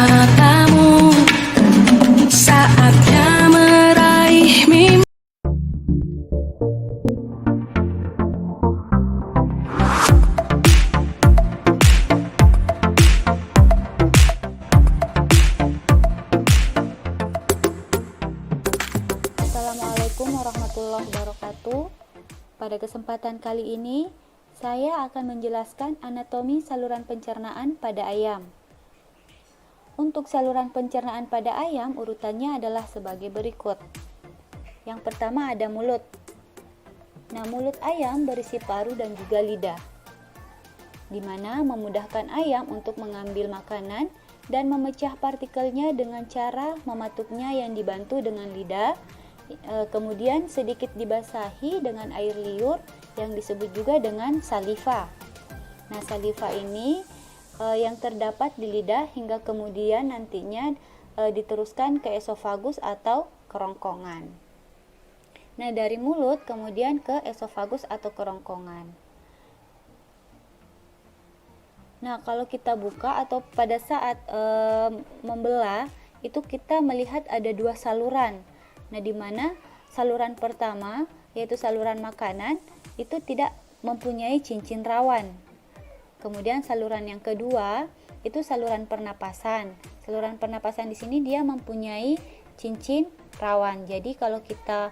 matamu, saatnya meraih mimpi. Assalamualaikum warahmatullahi wabarakatuh. Pada kesempatan kali ini, saya akan menjelaskan anatomi saluran pencernaan pada ayam. Untuk saluran pencernaan pada ayam, urutannya adalah sebagai berikut. Yang pertama ada mulut. Nah, mulut ayam berisi paru dan juga lidah, di mana memudahkan ayam untuk mengambil makanan dan memecah partikelnya dengan cara mematuknya yang dibantu dengan lidah. Kemudian sedikit dibasahi dengan air liur yang disebut juga dengan saliva. Nah, saliva ini yang terdapat di lidah hingga kemudian nantinya diteruskan ke esofagus atau kerongkongan. Nah, dari mulut kemudian ke esofagus atau kerongkongan. Nah, kalau kita buka atau pada saat membelah, itu kita melihat ada dua saluran. Nah, di mana saluran pertama, yaitu saluran makanan, itu tidak mempunyai cincin rawan. Kemudian saluran yang kedua, itu saluran pernapasan. Saluran pernapasan di sini dia mempunyai cincin rawan. Jadi kalau kita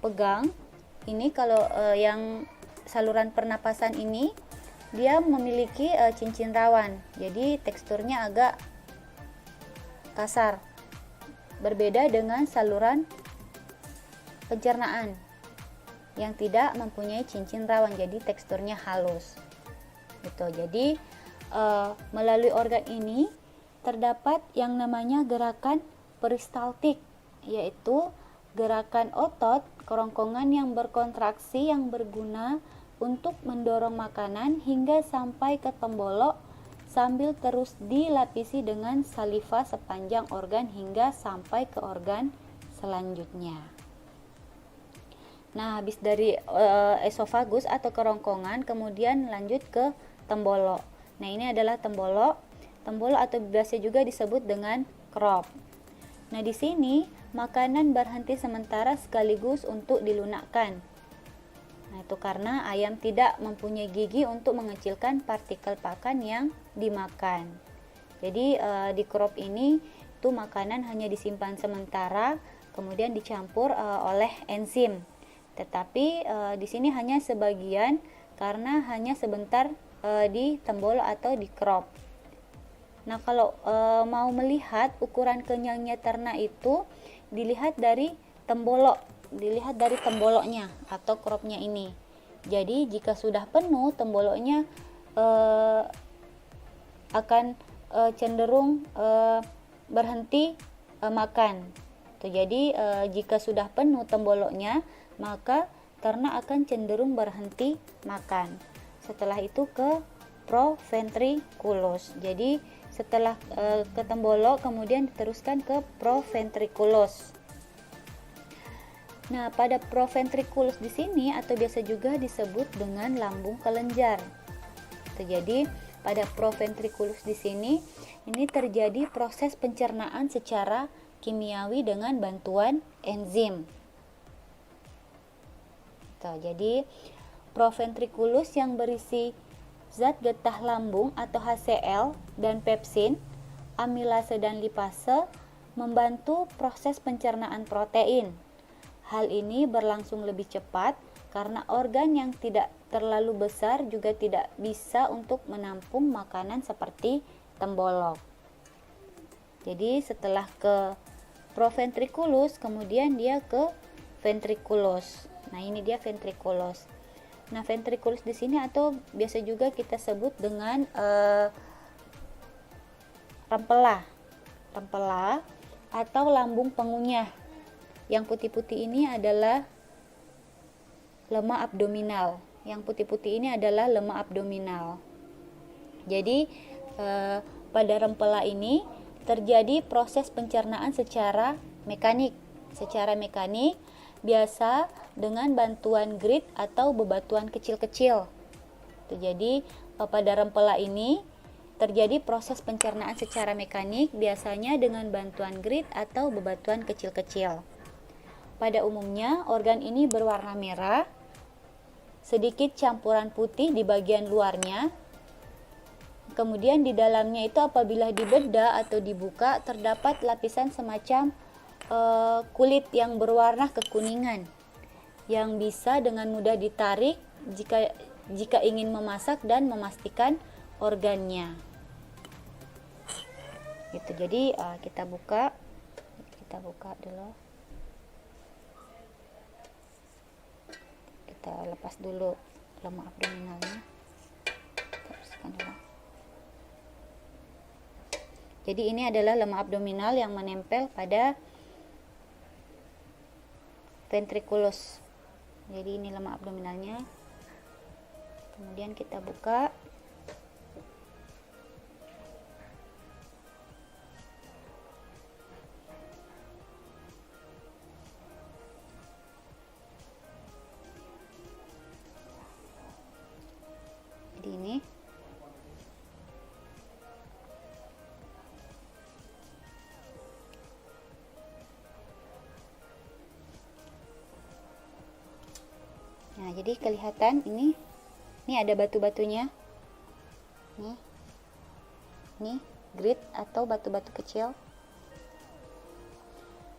pegang, ini kalau yang saluran pernapasan ini, dia memiliki cincin rawan. Jadi teksturnya agak kasar. Berbeda dengan saluran pencernaan yang tidak mempunyai cincin rawan, jadi teksturnya halus. Gitu. Jadi melalui organ ini terdapat yang namanya gerakan peristaltik, yaitu gerakan otot kerongkongan yang berkontraksi yang berguna untuk mendorong makanan hingga sampai ke tembolok, sambil terus dilapisi dengan saliva sepanjang organ hingga sampai ke organ selanjutnya. Nah, habis dari esofagus atau kerongkongan, kemudian lanjut ke tembolok. Nah, ini adalah tembolok. Tembolok atau biasa juga disebut dengan crop. Nah, di sini makanan berhenti sementara sekaligus untuk dilunakkan. Nah, itu karena ayam tidak mempunyai gigi untuk mengecilkan partikel pakan yang dimakan. Jadi di crop ini tuh makanan hanya disimpan sementara, kemudian dicampur oleh enzim. Tetapi di sini hanya sebagian karena hanya sebentar di tembolok atau di crop. Nah, kalau mau melihat ukuran kenyangnya ternak itu dilihat dari tembolok. Dilihat dari temboloknya atau cropnya ini. Jadi jika sudah penuh temboloknya akan cenderung berhenti makan. Jadi jika sudah penuh temboloknya, maka ternak akan cenderung berhenti makan. Setelah itu ke proventriculus. Jadi setelah ke tembolok kemudian diteruskan ke proventriculus. Nah, pada proventriculus di sini atau biasa juga disebut dengan lambung kelenjar. Jadi, pada proventriculus di sini ini terjadi proses pencernaan secara kimiawi dengan bantuan enzim. Jadi, proventriculus yang berisi zat getah lambung atau HCl dan pepsin, amilase dan lipase membantu proses pencernaan protein. Hal ini berlangsung lebih cepat karena organ yang tidak terlalu besar juga tidak bisa untuk menampung makanan seperti tembolok. Jadi setelah ke proventriculus kemudian dia ke ventriculus. Nah, ini dia ventriculus. Nah, ventriculus di sini atau biasa juga kita sebut dengan rempela. Rempela atau lambung pengunyah. Yang putih-putih ini adalah lemak abdominal. Yang putih-putih ini adalah lemak abdominal. Jadi pada rempela ini terjadi proses pencernaan secara mekanik. Secara mekanik biasa dengan bantuan grit atau bebatuan kecil-kecil. Jadi pada rempela ini terjadi proses pencernaan secara mekanik, biasanya dengan bantuan grit atau bebatuan kecil-kecil. Pada umumnya, organ ini berwarna merah, sedikit campuran putih di bagian luarnya. Kemudian di dalamnya itu apabila dibedah atau dibuka, terdapat lapisan semacam kulit yang berwarna kekuningan, yang bisa dengan mudah ditarik jika ingin memasak dan memastikan organnya. Gitu. Jadi kita buka dulu. Kita lepas dulu lemak abdominalnya. Teruskan dulu. Jadi ini adalah lemak abdominal yang menempel pada ventriculus. Jadi ini lemak abdominalnya. Kemudian kita buka. Jadi ini. Nah, jadi kelihatan ini ada batu-batunya. Nih, grit atau batu-batu kecil.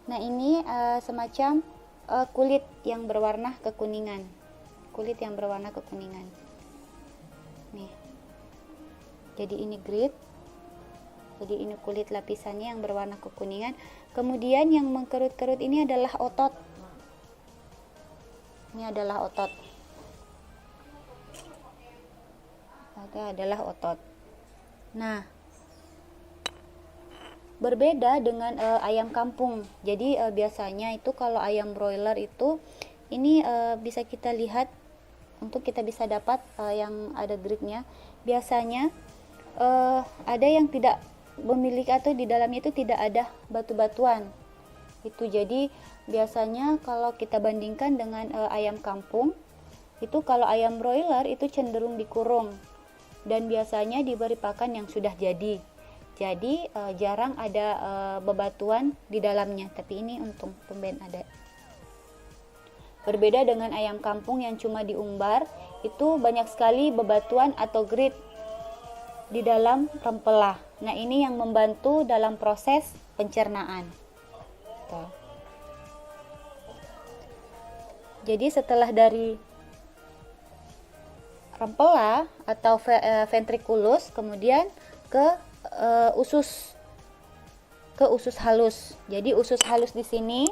Nah, ini semacam kulit yang berwarna kekuningan. Nih. Jadi ini grit. Jadi ini kulit lapisannya yang berwarna kekuningan. Kemudian yang mengkerut-kerut ini adalah otot. Ini adalah otot. Nah, berbeda dengan ayam kampung. Jadi biasanya itu kalau ayam broiler itu ini bisa kita lihat, untuk kita bisa dapat yang ada gritnya. Biasanya ada yang tidak memiliki atau di dalamnya itu tidak ada batu-batuan. Itu jadi biasanya kalau kita bandingkan dengan ayam kampung, itu kalau ayam broiler itu cenderung dikurung dan biasanya diberi pakan yang sudah jadi. Jadi jarang ada bebatuan di dalamnya, tapi ini untung tumben ada. Berbeda dengan ayam kampung yang cuma diumbar, itu banyak sekali bebatuan atau grit di dalam rempela. Nah, ini yang membantu dalam proses pencernaan. Tuh. Jadi setelah dari rempela atau ventriculus, kemudian ke usus halus. Jadi usus halus di sini.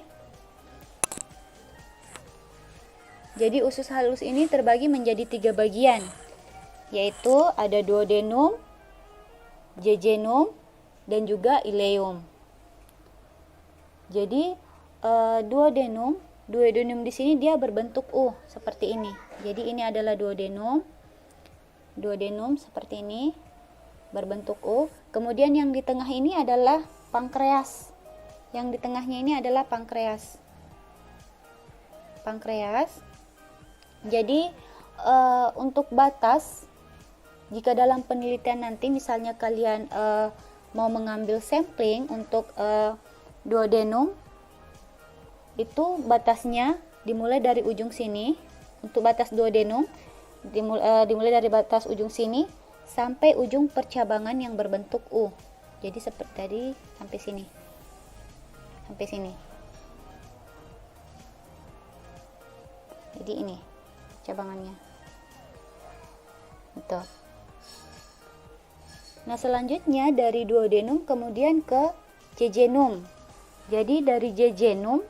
Jadi usus halus ini terbagi menjadi 3 bagian, yaitu ada duodenum, jejunum, dan juga ileum. Jadi duodenum di sini dia berbentuk U seperti ini. Jadi ini adalah duodenum seperti ini, berbentuk U. Kemudian yang di tengah ini adalah pankreas. Yang di tengahnya ini adalah pankreas. Jadi untuk batas, jika dalam penelitian nanti misalnya kalian mau mengambil sampling untuk duodenum, itu batasnya dimulai dari ujung sini. Untuk batas duodenum dimulai dari batas ujung sini sampai ujung percabangan yang berbentuk U. Jadi seperti tadi sampai sini. Jadi ini cabangannya. Itu. Nah, selanjutnya dari duodenum kemudian ke jejunum. Jadi dari jejunum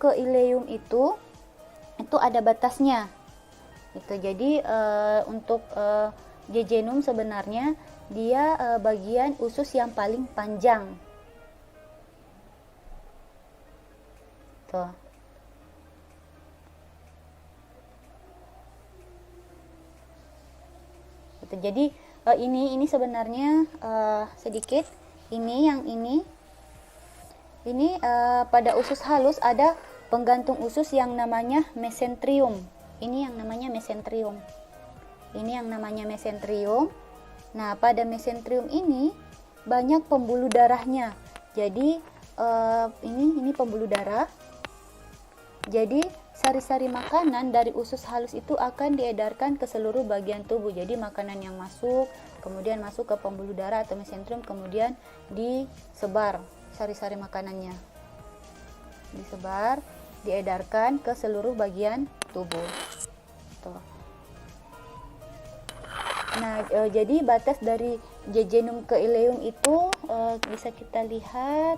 ke ileum itu ada batasnya. Itu jadi untuk jejunum sebenarnya dia bagian usus yang paling panjang. Tuh. Gitu. Jadi ini sebenarnya sedikit ini pada usus halus ada penggantung usus yang namanya mesenterium. Ini yang namanya mesenterium. Nah, pada mesenterium ini banyak pembuluh darahnya. Jadi ini pembuluh darah. Jadi sari-sari makanan dari usus halus itu akan diedarkan ke seluruh bagian tubuh. Jadi makanan yang masuk, kemudian masuk ke pembuluh darah atau mesenterium, kemudian disebar sari-sari makanannya. Disebar, diedarkan ke seluruh bagian tubuh. Tuh. Nah, jadi batas dari jejunum ke ileum itu bisa kita lihat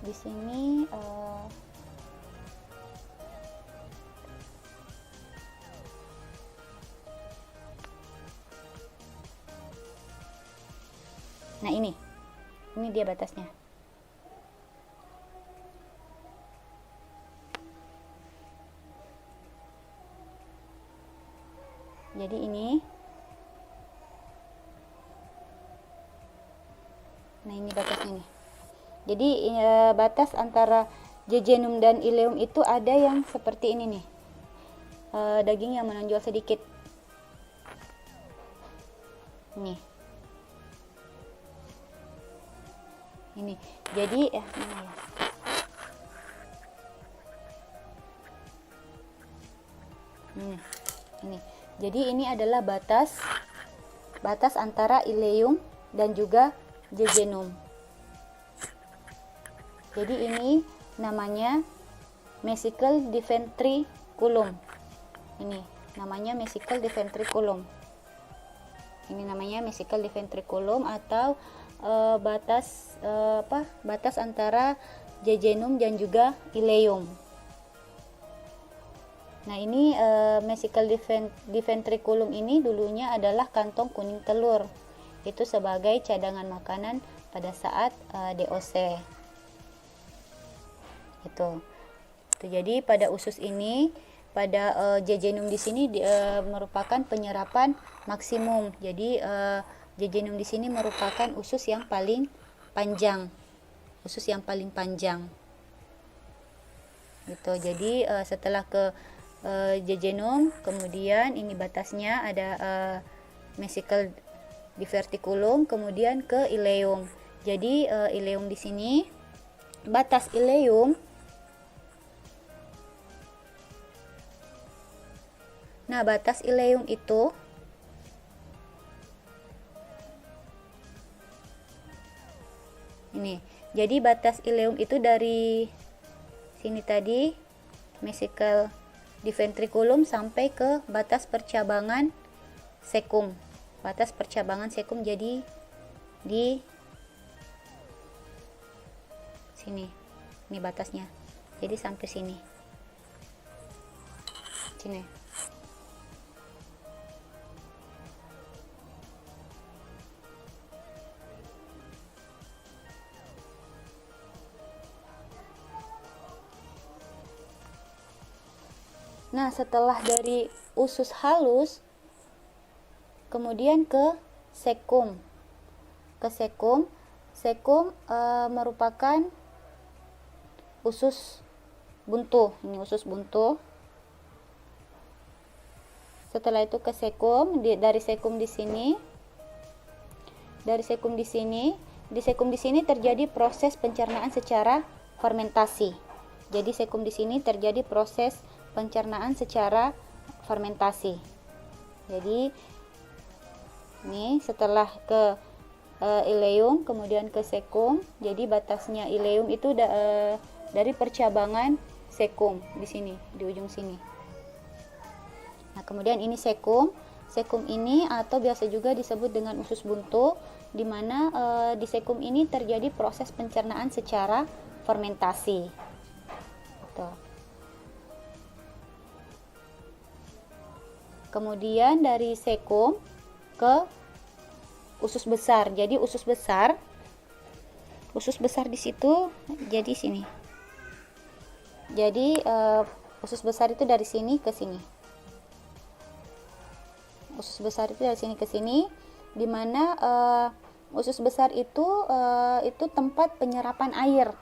di sini. Nah, ini dia batasnya. Jadi ini. Nah, ini batasnya nih. Jadi batas antara jejunum dan ileum itu ada yang seperti ini nih. Daging yang menonjol sedikit. Nih. Ini. Jadi ini ya. Ini. Jadi ini adalah batas antara ileum dan juga jejunum. Jadi ini namanya vesicle di ventriculum. Ini namanya vesicle di ventriculum. Ini namanya vesicle di ventriculum atau batas antara jejunum dan juga ileum. Nah, ini vesicle di ventriculum ini dulunya adalah kantong kuning telur. Itu sebagai cadangan makanan pada saat DOC. Itu. Jadi pada usus ini, pada jejunum di sini merupakan penyerapan maksimum. Jadi jejunum di sini merupakan usus yang paling panjang. Usus yang paling panjang. Gitu. Jadi setelah ke jejunum, kemudian ini batasnya ada vesicle di verticulum, kemudian ke ileum. Jadi ileum di sini, batas ileum. Nah, batas ileum itu ini. Jadi batas ileum itu dari sini tadi, vesicle di ventriculum sampai ke batas percabangan sekum. Batas percabangan sekum jadi di sini. Ini batasnya. Jadi sampai sini. Sini. Nah, setelah dari usus halus, kemudian ke sekum. Ke sekum, merupakan usus buntu. Ini usus buntu. Setelah itu ke sekum, dari sekum di sini. Dari sekum di sini, terjadi proses pencernaan secara fermentasi. Jadi sekum di sini terjadi proses pencernaan secara fermentasi. Jadi ini setelah ke ileum kemudian ke sekum. Jadi batasnya ileum itu dari percabangan sekum di sini, di ujung sini. Nah, kemudian ini sekum. Sekum ini atau biasa juga disebut dengan usus buntu, di mana di sekum ini terjadi proses pencernaan secara fermentasi. Tuh. Kemudian dari sekum ke usus besar. Jadi usus besar di situ jadi sini. Jadi usus besar itu dari sini ke sini. Usus besar itu dari sini ke sini, di mana usus besar itu tempat penyerapan air.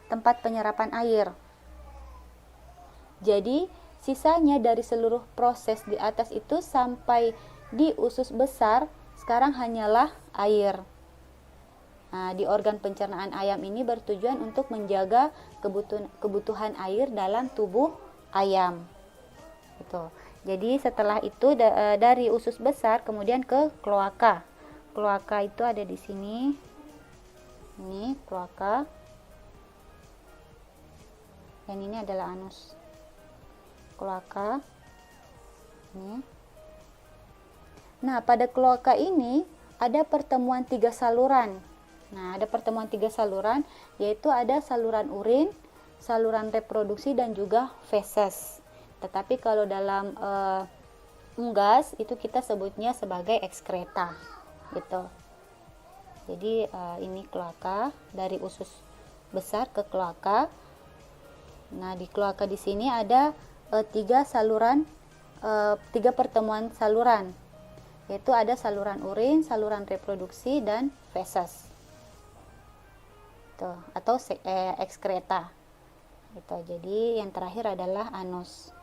Tempat penyerapan air. Jadi Sisanya dari seluruh proses di atas itu sampai di usus besar sekarang hanyalah air. Nah, di organ pencernaan ayam ini bertujuan untuk menjaga kebutuhan air dalam tubuh ayam. Gitu. Jadi setelah itu dari usus besar kemudian ke kloaka. Kloaka itu ada di sini. Ini kloaka. Dan ini adalah anus. Kloaka. Ini. Nah, pada kloaka ini ada pertemuan 3 saluran. Nah, ada pertemuan 3 saluran, yaitu ada saluran urin, saluran reproduksi, dan juga feses. Tetapi kalau dalam unggas itu kita sebutnya sebagai ekskreta, gitu. Jadi ini kloaka, dari usus besar ke kloaka. Nah, di kloaka di sini ada 3 pertemuan saluran, yaitu ada saluran urin, saluran reproduksi, dan feses. Tuh, atau ekskreta. Gitu. Jadi yang terakhir adalah anus.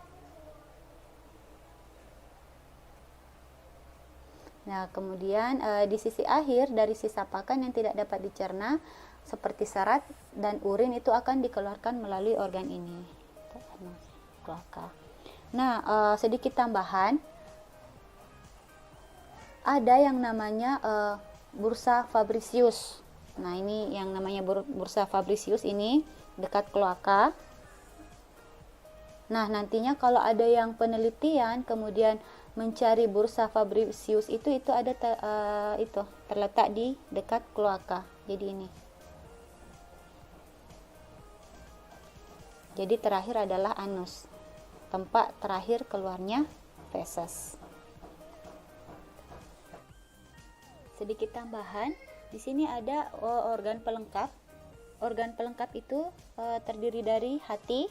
Nah, kemudian di sisi akhir dari sisa pakan yang tidak dapat dicerna seperti serat dan urin itu akan dikeluarkan melalui organ ini. Kloaka. Nah, sedikit tambahan, ada yang namanya bursa Fabricius. Nah, ini yang namanya bursa Fabricius ini dekat kloaka. Nah, nantinya kalau ada yang penelitian kemudian mencari bursa Fabricius itu ada terletak di dekat kloaka. Jadi ini. Jadi terakhir adalah anus. Tempat terakhir keluarnya feses. Sedikit tambahan, di sini ada organ pelengkap. Organ pelengkap itu terdiri dari hati,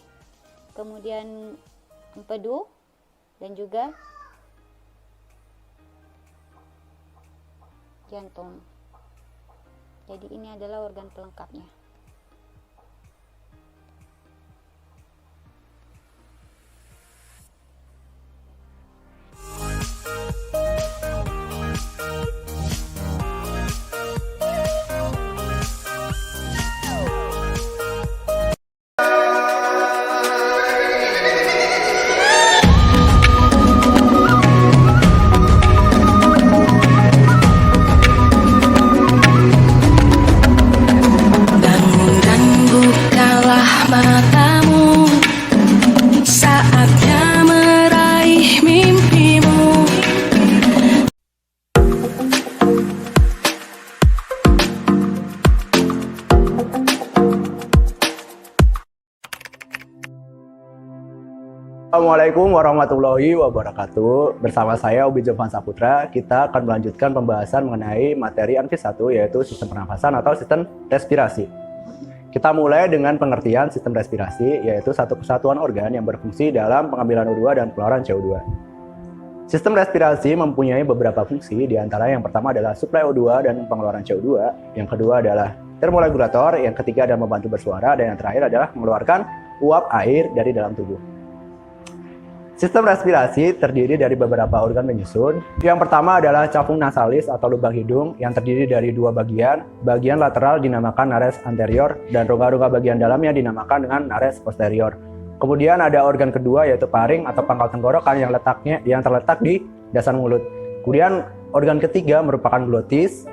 kemudian empedu, dan juga jantung. Jadi ini adalah organ pelengkapnya. Bangun dan bukalah matamu, saatnya meraih mimpimu. Assalamualaikum warahmatullahi wabarakatuh. Bersama saya Ubi Jofan Saputra, kita akan melanjutkan pembahasan mengenai materi ANFIS 1, yaitu sistem pernafasan atau sistem respirasi. Kita mulai dengan pengertian sistem respirasi, yaitu satu kesatuan organ yang berfungsi dalam pengambilan O2 dan pengeluaran CO2. Sistem respirasi mempunyai beberapa fungsi, di antara yang pertama adalah suplai O2 dan pengeluaran CO2, yang kedua adalah termoregulator, yang ketiga adalah membantu bersuara, dan yang terakhir adalah mengeluarkan uap air dari dalam tubuh. Sistem respirasi terdiri dari beberapa organ penyusun. Yang pertama adalah cavum nasalis atau lubang hidung yang terdiri dari 2 bagian. Bagian lateral dinamakan nares anterior dan rongga-rongga bagian dalamnya dinamakan dengan nares posterior. Kemudian ada organ kedua yaitu paring atau pangkal tenggorokan yang terletak di dasar mulut. Kemudian organ ketiga merupakan glotis,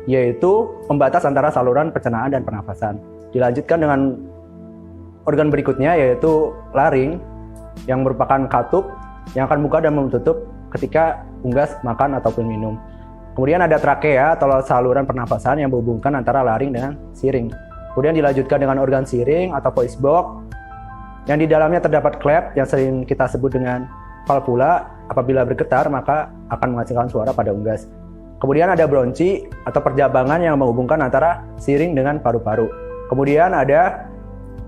yaitu pembatas antara saluran pencernaan dan pernafasan. Dilanjutkan dengan organ berikutnya yaitu laring, yang merupakan katup yang akan buka dan menutup ketika unggas, makan, ataupun minum. Kemudian ada trakea atau saluran pernafasan yang menghubungkan antara laring dengan siring. Kemudian dilanjutkan dengan organ siring atau voice box yang di dalamnya terdapat klep yang sering kita sebut dengan valvula. Apabila bergetar maka akan menghasilkan suara pada unggas. Kemudian ada bronchi atau percabangan yang menghubungkan antara siring dengan paru-paru. Kemudian ada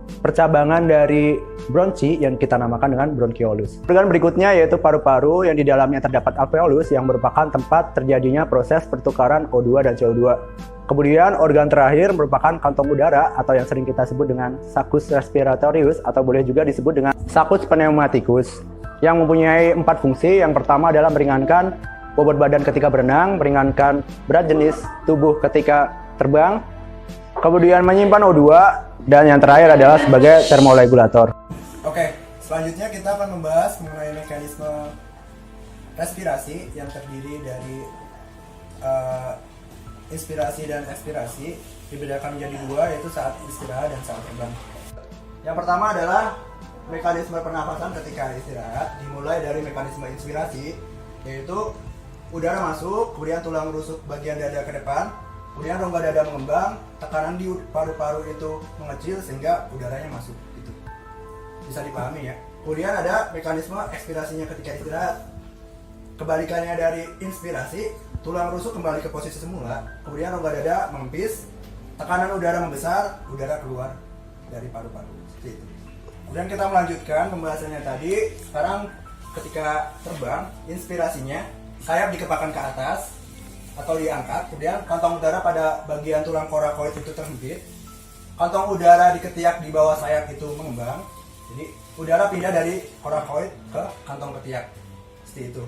percabangan dari bronchi yang kita namakan dengan bronchiolus. Organ berikutnya yaitu paru-paru yang di dalamnya terdapat alveolus yang merupakan tempat terjadinya proses pertukaran O2 dan CO2. Kemudian organ terakhir merupakan kantong udara atau yang sering kita sebut dengan saccus respiratorius atau boleh juga disebut dengan saccus pneumaticus. yang mempunyai 4 fungsi. Yang pertama adalah meringankan bobot badan ketika berenang, meringankan berat jenis tubuh ketika terbang, kemudian menyimpan O2, dan yang terakhir adalah sebagai termoregulator. Oke, selanjutnya kita akan membahas mengenai mekanisme respirasi yang terdiri dari inspirasi dan ekspirasi, dibedakan menjadi 2, yaitu saat istirahat dan saat terbang. Yang pertama adalah mekanisme pernafasan ketika istirahat, dimulai dari mekanisme inspirasi, yaitu udara masuk, kemudian tulang rusuk bagian dada ke depan, kemudian rongga dada mengembang, tekanan di paru-paru itu mengecil sehingga udaranya masuk. Itu bisa dipahami ya. Kemudian ada mekanisme ekspirasinya ketika istirahat. Kebalikannya dari inspirasi, tulang rusuk kembali ke posisi semula, kemudian rongga dada mengempis, tekanan udara membesar, udara keluar dari paru-paru. Seperti itu. Kemudian kita melanjutkan pembahasannya tadi. Sekarang ketika terbang, inspirasinya sayap dikepakkan ke atas atau diangkat, kemudian kantong udara pada bagian tulang korakoid itu terhempit, kantong udara di ketiak di bawah sayap itu mengembang, jadi udara pindah dari korakoid ke kantong ketiak, seperti itu.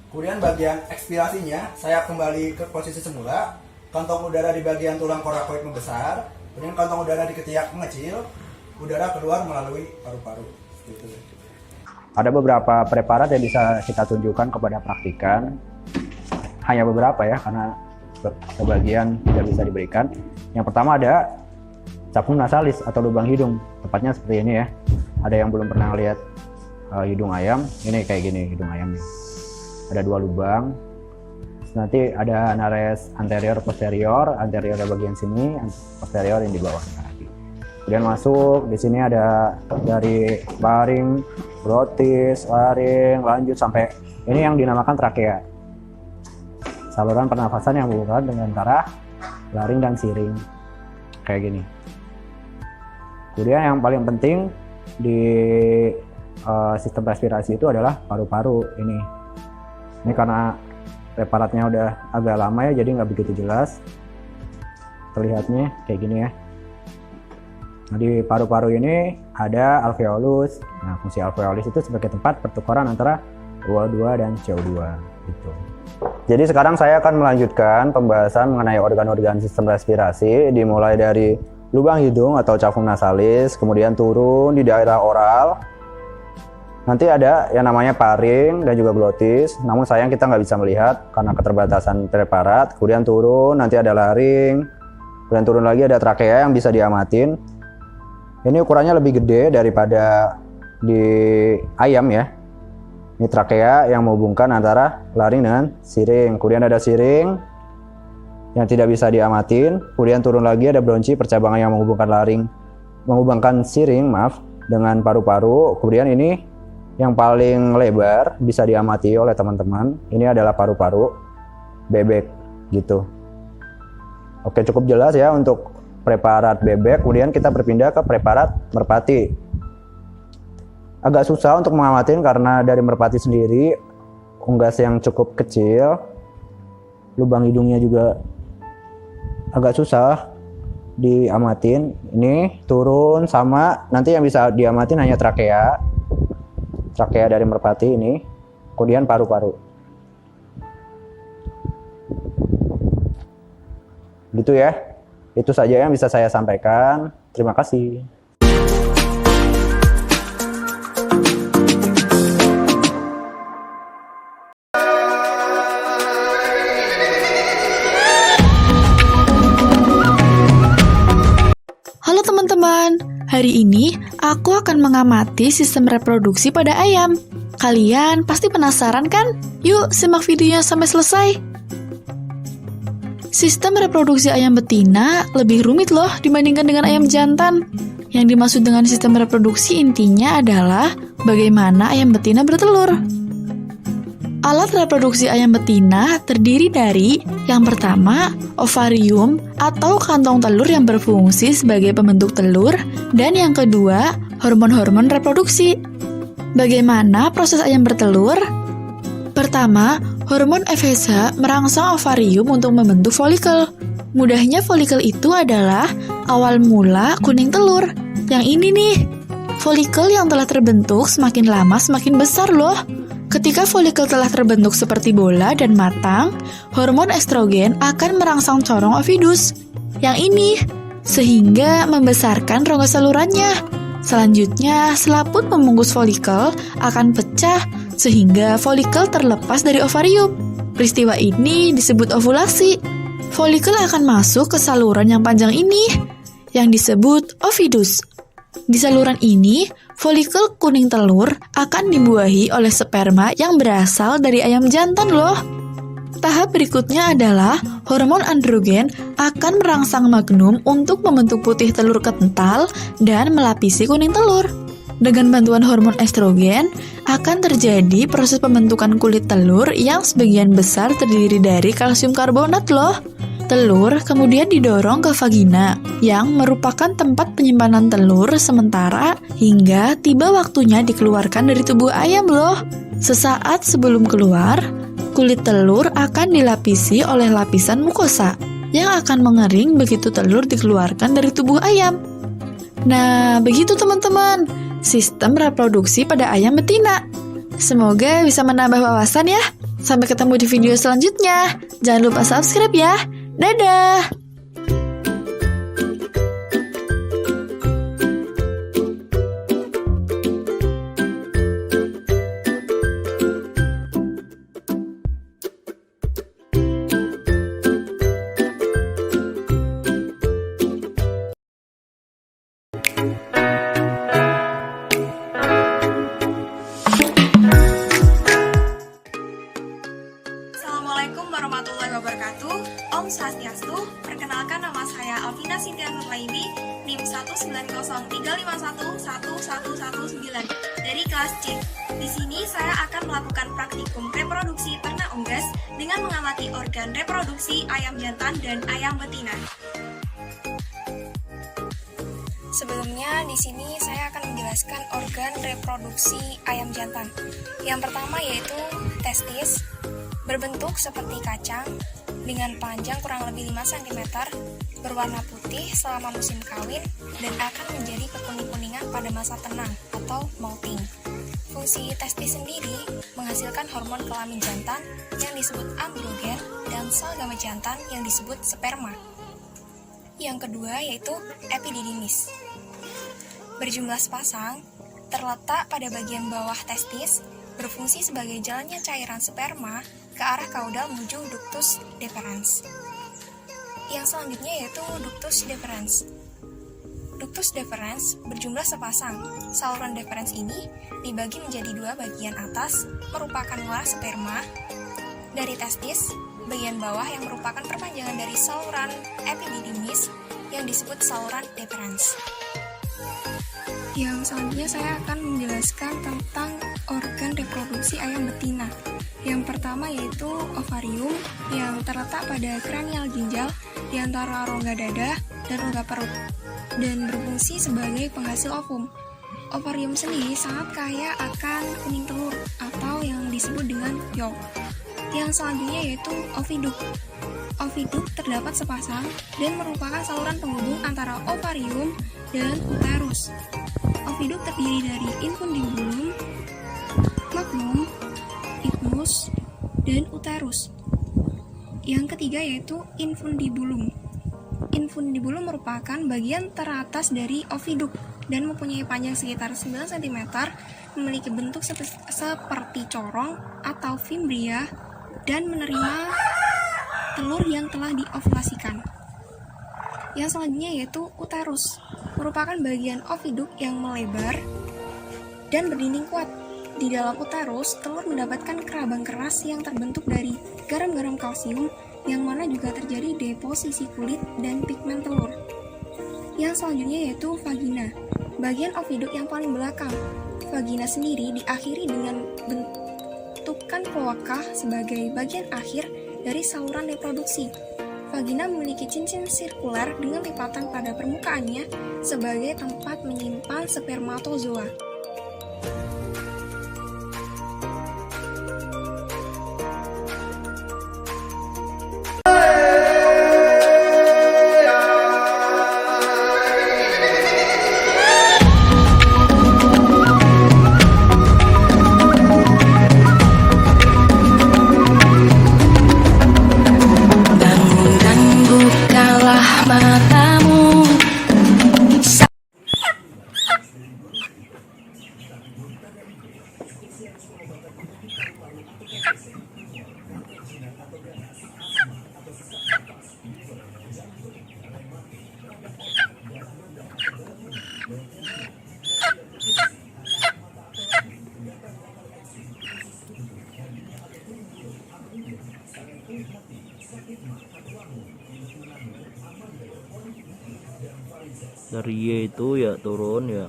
Kemudian bagian ekspirasinya, sayap kembali ke posisi semula, kantong udara di bagian tulang korakoid membesar, kemudian kantong udara di ketiak mengecil, udara keluar melalui paru-paru. Seperti itu. Ada beberapa preparat yang bisa kita tunjukkan kepada praktikan, hanya beberapa ya, karena sebagian tidak bisa diberikan. Yang pertama ada capung nasalis atau lubang hidung, tepatnya seperti ini ya. Ada yang belum pernah lihat hidung ayam, ini kayak gini hidung ayamnya. Ada 2 lubang. Terus nanti ada nares anterior posterior, anterior bagian sini, posterior yang di bawah kaki. Kemudian masuk di sini ada dari laring, glotis, laring, lanjut sampai ini yang dinamakan trakea. Saluran pernafasan yang berhubungan dengan antara laring dan siring. Kayak gini. Kemudian yang paling penting di sistem respirasi itu adalah paru-paru ini. Ini karena preparatnya udah agak lama ya, jadi nggak begitu jelas terlihatnya kayak gini ya. Nah, di paru-paru ini ada alveolus. Nah, fungsi alveolus itu sebagai tempat pertukaran antara O2 dan CO2 gitu. Jadi sekarang saya akan melanjutkan pembahasan mengenai organ-organ sistem respirasi, dimulai dari lubang hidung atau cavum nasalis, kemudian turun di daerah oral. Nanti ada yang namanya paring dan juga glotis, namun sayang kita nggak bisa melihat karena keterbatasan preparat. Kemudian turun, nanti ada laring, kemudian turun lagi ada trakea yang bisa diamatin. Ini ukurannya lebih gede daripada di ayam ya. Ini trakea yang menghubungkan antara laring dengan siring. Kemudian ada siring yang tidak bisa diamatin. Kemudian turun lagi ada bronchi, percabangan yang menghubungkan siring, dengan paru-paru. Kemudian ini yang paling lebar bisa diamati oleh teman-teman. Ini adalah paru-paru bebek gitu. Oke, cukup jelas ya untuk preparat bebek. Kemudian kita berpindah ke preparat merpati. Agak susah untuk mengamati karena dari merpati sendiri unggas yang cukup kecil, lubang hidungnya juga agak susah diamatin. Ini turun sama, nanti yang bisa diamatin hanya trakea dari merpati ini, kemudian paru-paru. Gitu ya. Itu saja yang bisa saya sampaikan. Terima kasih. Halo teman-teman, hari ini aku akan mengamati sistem reproduksi pada ayam. Kalian pasti penasaran kan? Yuk simak videonya sampai selesai. Sistem reproduksi ayam betina lebih rumit loh dibandingkan dengan ayam jantan. Yang dimaksud dengan sistem reproduksi intinya adalah bagaimana ayam betina bertelur. Alat reproduksi ayam betina terdiri dari yang pertama, ovarium atau kantong telur yang berfungsi sebagai pembentuk telur, dan yang kedua, hormon-hormon reproduksi. Bagaimana proses ayam bertelur? Pertama, hormon FSH merangsang ovarium untuk membentuk folikel. Mudahnya folikel itu adalah awal mula kuning telur. Yang ini nih. Folikel yang telah terbentuk semakin lama semakin besar loh. Ketika folikel telah terbentuk seperti bola dan matang, hormon estrogen akan merangsang corong ovidus yang ini, sehingga membesarkan rongga salurannya. Selanjutnya, selaput pembungkus folikel akan pecah sehingga folikel terlepas dari ovarium. Peristiwa ini disebut ovulasi. Folikel akan masuk ke saluran yang panjang ini, yang disebut ovidus. Di saluran ini, folikel kuning telur akan dibuahi oleh sperma yang berasal dari ayam jantan loh. Tahap berikutnya adalah hormon androgen akan merangsang magnum untuk membentuk putih telur kental dan melapisi kuning telur. Dengan bantuan hormon estrogen, akan terjadi proses pembentukan kulit telur yang sebagian besar terdiri dari kalsium karbonat loh. Telur kemudian didorong ke vagina, yang merupakan tempat penyimpanan telur sementara hingga tiba waktunya dikeluarkan dari tubuh ayam loh. Sesaat sebelum keluar, kulit telur akan dilapisi oleh lapisan mukosa, yang akan mengering begitu telur dikeluarkan dari tubuh ayam. Nah, begitu teman-teman, sistem reproduksi pada ayam betina. Semoga bisa menambah wawasan ya. Sampai ketemu di video selanjutnya. Jangan lupa subscribe ya. Dadah! Assalamualaikum warahmatullahi wabarakatuh. Om Swastiastu. Perkenalkan, nama saya Alvina Sintia Nurlaibi, NIM 19035111119 dari kelas C. Di sini saya akan melakukan praktikum reproduksi ternak unggas dengan mengamati organ reproduksi ayam jantan dan ayam betina. Sebelumnya di sini saya akan menjelaskan organ reproduksi ayam jantan. Yang pertama yaitu testis, berbentuk seperti kacang dengan panjang kurang lebih 5 cm, berwarna putih selama musim kawin dan akan menjadi kekuning-kuningan pada masa tenang atau molting. Fungsi testis sendiri menghasilkan hormon kelamin jantan yang disebut androgen dan sel gamet jantan yang disebut sperma. Yang kedua yaitu epididymis. Berjumlah sepasang, terletak pada bagian bawah testis, berfungsi sebagai jalannya cairan sperma ke arah kaudal menuju ductus deferens. Yang selanjutnya yaitu ductus deferens. Ductus deferens berjumlah sepasang. Saluran deferens ini dibagi menjadi dua bagian atas, merupakan muara sperma dari testis, bagian bawah yang merupakan perpanjangan dari saluran epididymis yang disebut saluran deferens. Yang selanjutnya saya akan menjelaskan tentang organ reproduksi ayam betina. Yang pertama yaitu ovarium yang terletak pada kranial ginjal di antara rongga dada dan rongga perut dan berfungsi sebagai penghasil ovum. Ovarium sendiri sangat kaya akan kuning telur atau yang disebut dengan yolk. Yang selanjutnya yaitu oviduk. Oviduk terdapat sepasang dan merupakan saluran penghubung antara ovarium dan uterus. Oviduk terdiri dari infundibulum, magnum, isthmus, dan uterus. Yang ketiga yaitu infundibulum. Infundibulum merupakan bagian teratas dari oviduk dan mempunyai panjang sekitar 9 cm, memiliki bentuk seperti corong atau fimbria dan menerima telur yang telah diovulasikan. Yang selanjutnya yaitu uterus, merupakan bagian oviduk yang melebar dan berdinding kuat. Di dalam uterus, telur mendapatkan kerabang keras yang terbentuk dari garam-garam kalsium, yang mana juga terjadi deposisi kulit dan pigmen telur. Yang selanjutnya yaitu vagina, bagian oviduk yang paling belakang. Vagina sendiri diakhiri dengan bentukan kloaka sebagai bagian akhir dari saluran reproduksi. Vagina memiliki cincin sirkuler dengan lipatan pada permukaannya sebagai tempat menyimpan spermatozoa. Dari Y itu ya turun ya,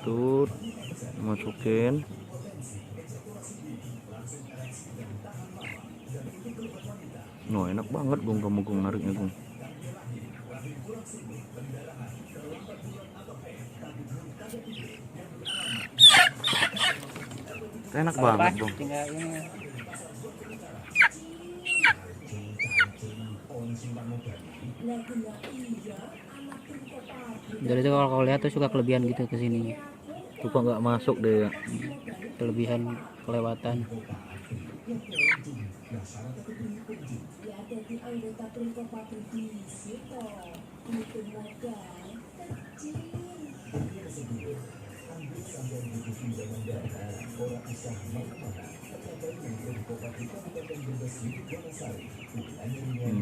tuh masukin. No, enak banget Gung, kamu Gung nariknya Gung. Enak banget Gung. Dari itu kalau lihat tuh suka kelebihan gitu ke sini. Suka nggak masuk deh ya. Kelebihan kelewatan.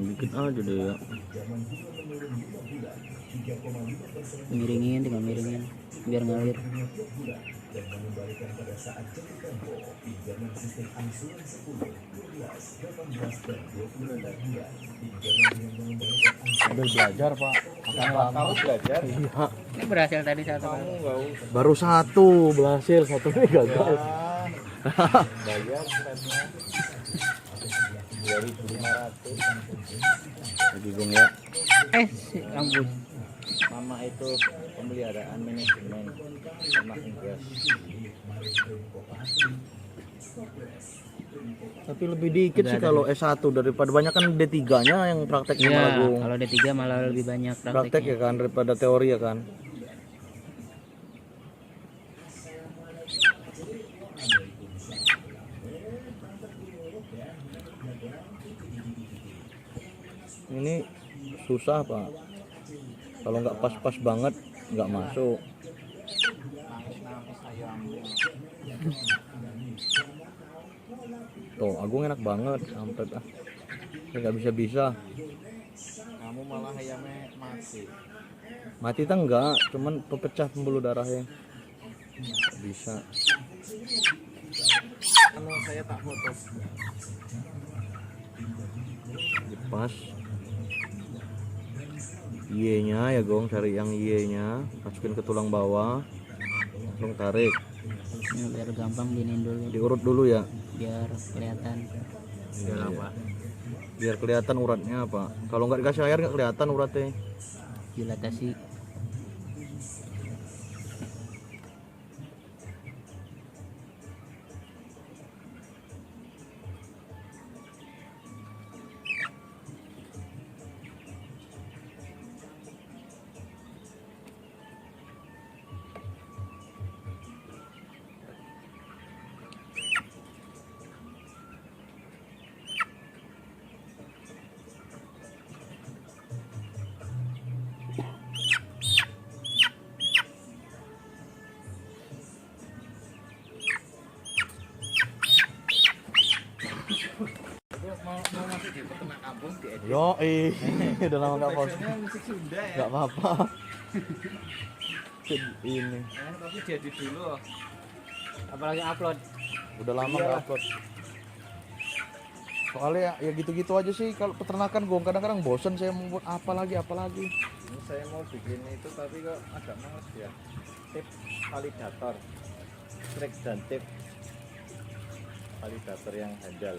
Dikit aja deh ya. Miringin, tinggal miringin biar ngalir. Sambil belajar Pak. Kamu belajar? Iya. Ini berhasil tadi satu kali. Baru satu berhasil, satu ini gagal. Bayar flatnya 2.500. Lagi Gung ya. Si ampun. Mama itu pemeliharaan manajemen sama gas. Tapi lebih dikit sih kalau S1 daripada banyak kan D3-nya yang prakteknya Iya, malah Gung. kalau D3 malah lebih banyak Praktek prakteknya. ya kan daripada teori ya kan. Ini susah Pak. Kalau nggak pas-pas banget nggak masuk. Tuh, Agung enak banget sampai ah. Nggak bisa. Kamu malah ayamnya mati. Mati tak enggak, cuman pecah pembuluh darahnya. Bisa. Anu saya tak foto. Pas. Y-nya ya Gong, cari yang Y-nya, masukin ke tulang bawah. Langsung tarik. Ini biar gampang dinin dulu, Diurut dulu ya. biar kelihatan. Biar kelihatan uratnya apa. Kalau nggak dikasih air nggak kelihatan uratnya. Dilatasi. Yo, udah lama nggak post. Musik Sunda ya. Nggak apa-apa. Ini Tapi jadi dulu. Apalagi upload. udah lama nggak upload. Soalnya ya gitu-gitu aja sih kalau peternakan Gong, kadang-kadang bosen saya mau buat apa lagi. Ini saya mau bikin itu tapi kok agak males ya. Tip validator. Trik dan tip validator yang handal.